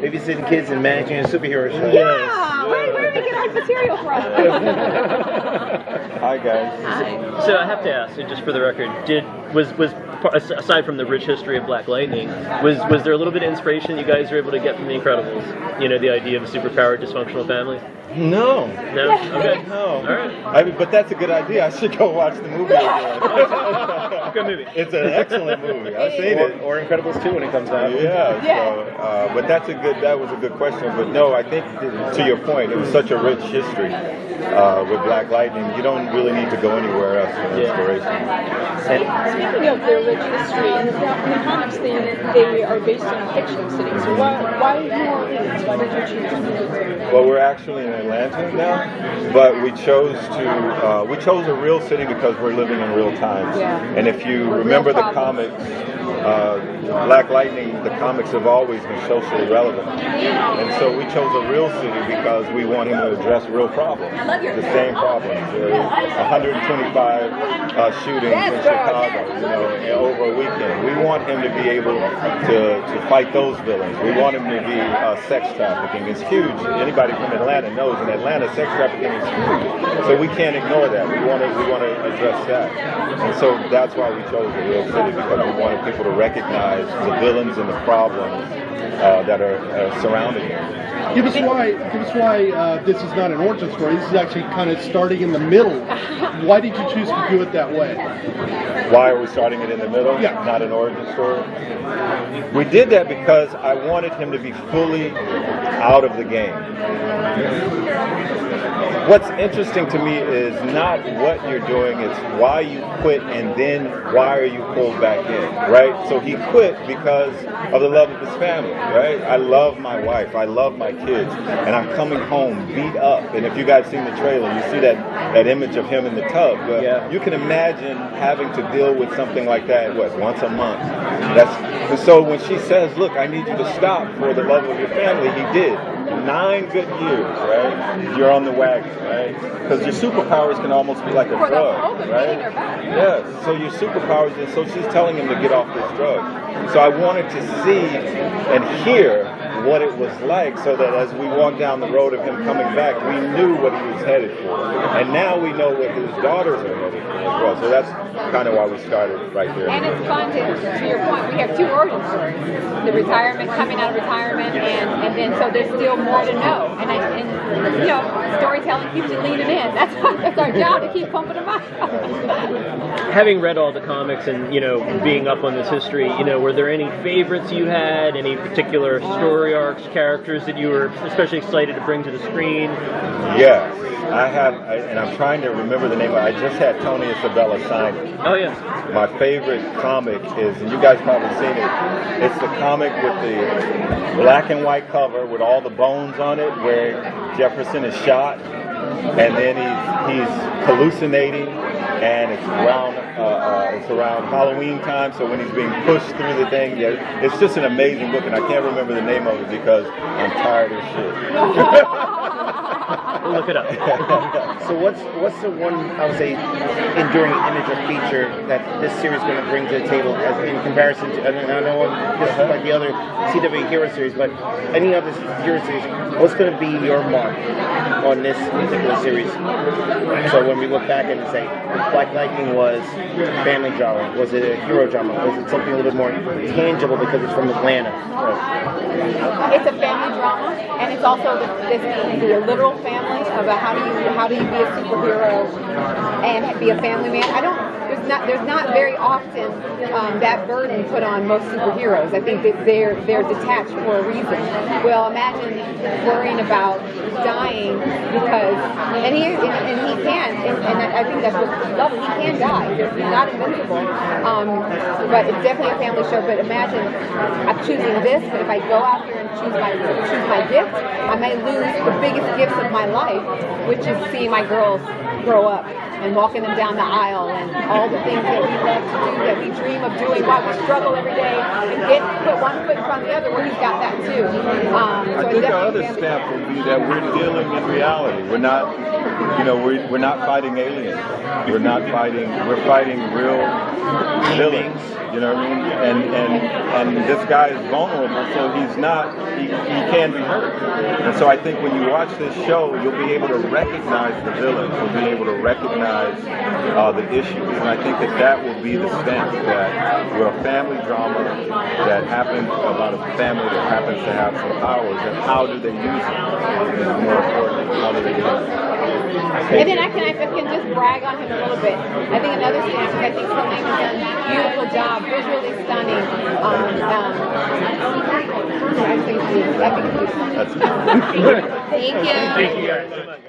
babysitting kids and managing a superhero show. Yeah, where do we get our material from? Hi guys. Hi. So I have to ask, and just for the record, aside from the rich history of Black Lightning, was there a little bit of inspiration you guys were able to get from The Incredibles? You know, the idea of a superpowered dysfunctional family? No. No? Okay. No. All right. I mean, but that's a good idea. I should go watch the movie again. Good movie. It's an excellent movie. I've seen it. Or Incredibles 2 when it comes out. Yeah. So, but that was a good question. But no, I think to your point, it was such a rich history with Black Lightning. You don't really need to go anywhere else for inspiration. Speaking of their rich history, in the comics they are based on fictional cities. So why New Orleans? Why did you choose New Orleans? Well, we're actually in Atlanta now, but we chose a real city because we're living in real times. Yeah. And if you remember the comics, Black Lightning, the comics have always been socially relevant. And so we chose a real city because we want him to address real problems, the same problems. 125 shootings in Chicago, over a weekend. We want him to be able to fight those villains. We want him to be sex trafficking. It's huge. Anybody from Atlanta knows in Atlanta sex trafficking is huge. So we can't ignore that. We want to address that. And so that's why we chose a real city, because we wanted people to recognize the villains and the problems that are surrounding him. Give us why this is not an origin story. This is actually kind of starting in the middle. Why did you choose to do it that way? Why are we starting it in the middle? Yeah. Not an origin story? We did that because I wanted him to be fully out of the game. What's interesting to me is not what you're doing, it's why you quit and then why are you pulled back in, right? So he quit because of the love of his family, right? I love my wife, I love my kids, and I'm coming home beat up. And if you guys seen the trailer, you see that image of him in the tub. You can imagine having to deal with something like that, once a month. And so when she says, look, I need you to stop for the love of your family, he did. 9 good years, right? You're on the wagon, right? Because your superpowers can almost be like a drug, right? Yes. So your superpowers, and so she's telling him to get off this drug. So I wanted to see and hear what it was like, so that as we walked down the road of him coming back, we knew what he was headed for. And now we know what his daughters are headed for as well. So that's kind of why we started right there. And it's fun to your point, we have 2 origin stories. The retirement, coming out of retirement, and then so there's still more to know. And storytelling keeps you leaning in. That's our job, to keep pumping them out. Having read all the comics and, being up on this history, were there any favorites you had? Any particular story arcs, characters that you were especially excited to bring to the screen? Yes, I have, and I'm trying to remember the name. I just had Tony Isabella sign it. Oh, yeah. My favorite comic is, and you guys probably seen it, it's the comic with the black and white cover with all the bones on it, where Jefferson is shot, and then he's hallucinating, and it's around Halloween time, so when he's being pushed through the thing, it's just an amazing book, and I can't remember the name of it because I'm tired of shit. We'll look it up. So what's the one, I would say, enduring image or feature that this series is going to bring to the table as in comparison to, I know this is like the other CW Hero series, but any other Hero series, what's going to be your mark on this particular series? So when we look back and say, Black Lightning was family drama, was it a hero drama, was it something a little bit more tangible because it's from Atlanta? It's a family drama, and it's also the literal family about how do you be a superhero and be a family man. There's not very often that burden put on most superheroes. I think that they're detached for a reason. Well, imagine worrying about dying because he can, and I think that's what's lovely. He can die. He's not invincible. But it's definitely a family show. But imagine I'm choosing this, but if I go out here and choose my gift, I may lose the biggest gifts of my life, which is seeing my girls grow up. and walking them down the aisle and all the things that we love to do, that we dream of doing, while we struggle every day and put one foot in front of the other. Well, he's got that too. I think our other stamp would be that we're dealing in reality. We're not, we're not fighting aliens. We're fighting real villains. You know what I mean? And this guy is vulnerable, so he can be hurt. And so I think when you watch this show, you'll be able to recognize the villains. You'll be able to recognize the issues. And I think that will be the stamp, that we're a family drama that happens about a family that happens to have some powers, and how do they use it is more important. How do they use it? And then I can just brag on him a little bit. I think another stamp is I think Salim has done a beautiful job, visually stunning. I think it's beautiful. That's Thank you. Thank you guys so much.